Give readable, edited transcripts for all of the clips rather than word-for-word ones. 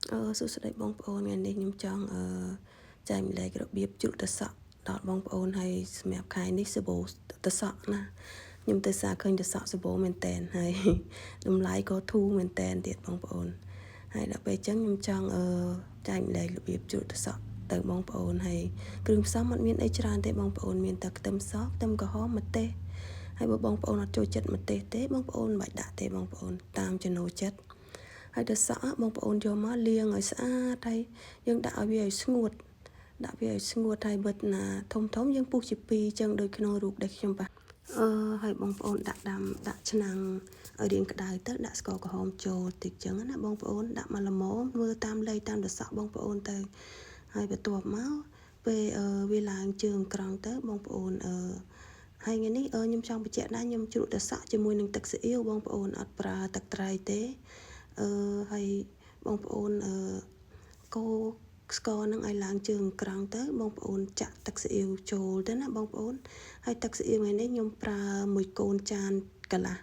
សួស្តីបងប្អូនថ្ងៃនេះខ្ញុំចង់ចែកម្លែករបៀបជ្រក់ទឹកសក់ដល់បងប្អូនហើយសម្រាប់ខែនេះសាប៊ូទឹកសក់ណាខ្ញុំទៅសារឃើញទឹកសក់សាប៊ូមែនតែនហើយតម្លៃក៏ធូរមែនតែនទៀតបងប្អូនហើយដល់ពេលអញ្ចឹងខ្ញុំចង់ចែកម្លែករបៀបជ្រក់ទឹកសក់ទៅបងប្អូនហើយគ្រឿងផ្សំអត់មានអីច្រើនទេបងប្អូនមានតែខ្ទឹមសខ្ទឹមក្រហមម្ទេសហើយបើបងប្អូនអត់ចូលចិត្តម្ទេសទេបងប្អូនមិនបាច់ដាក់ទេបងប្អូនតាមចំណូលចិត្តហើយទឹកសក់បងប្អូនយកមកលាងឲ្យស្អាតហើយយើងដាក់ឲ្យវាឲ្យស្ងួតហើយបិទណាធំយើងពុះជា2អញ្ចឹងដូចក្នុងរូបដែលខ្ញុំបាទហើយបងប្អូនដាក់ឆ្នាំងឲ្យរាងក្តៅទៅដាក់ស្ករក្រហមចូលតិចអញ្ចឹងណាបងប្អូនដាក់មកល្មមមើលតាមលេខតាមទឹកសក់បងប្អូនទៅហើយបន្ទាប់មកពេលវាឡើងជើងក្រង់ទៅបងប្អូនហើយថ្ងៃនេះខ្ញុំចង់បញ្ជាក់ដែរខ្ញុំជ្រក់ទឹកសក់ជាមួយនឹងទឹកស៊ីអ៊ីវបងប្អូនអត់ប្រើទឹកត្រីទេហើយបងប្អូនកូរស្ករនឹងឲ្យឡើងជើងក្រង់ទៅបងប្អូនចាក់ទឹកស៊ីអ៊ីវចូលទៅណាបងប្អូនហើយទឹកស៊ីអ៊ីវថ្ងៃនេះខ្ញុំប្រើ1កូនចានកន្លះ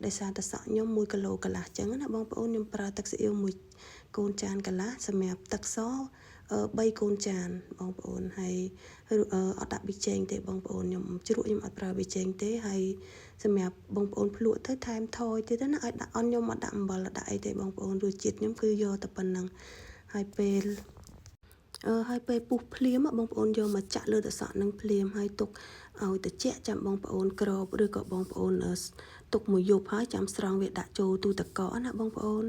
ដោយសារទឹកសក់ខ្ញុំ1គីឡូកន្លះចឹងណាបងប្អូនខ្ញុំប្រើទឹកស៊ីអ៊ីវ1កូនចានកន្លះសម្រាប់ទឹកស3កូនចានបងប្អូនហើយអត់ដាក់ប៊ីចេងទេបងប្អូនខ្ញុំជ្រក់ខ្ញុំអត់ប្រើប៊ីចេងទេហើយសម្រាប់បងប្អូនភ្លក់ទៅថែមថយទៀតណាឲ្យដាក់ខ្ញុំអត់ដាក់អំបិលដាក់អីទេបងប្អូនរសជាតិខ្ញុំគឺយកតែប៉ុណ្្នឹងហើយពេលពុះភ្លាមបងប្អូនយកមកចាក់លើទឹកសក់នឹងភ្លាមហើយទុកឲ្យត្រជាក់ចាំបងប្អូនក្របឬក៏បងប្អូនទុកមួយយប់ហើយចាំស្រង់វាដាក់ចូលទូទឹកកកណាបងប្អូន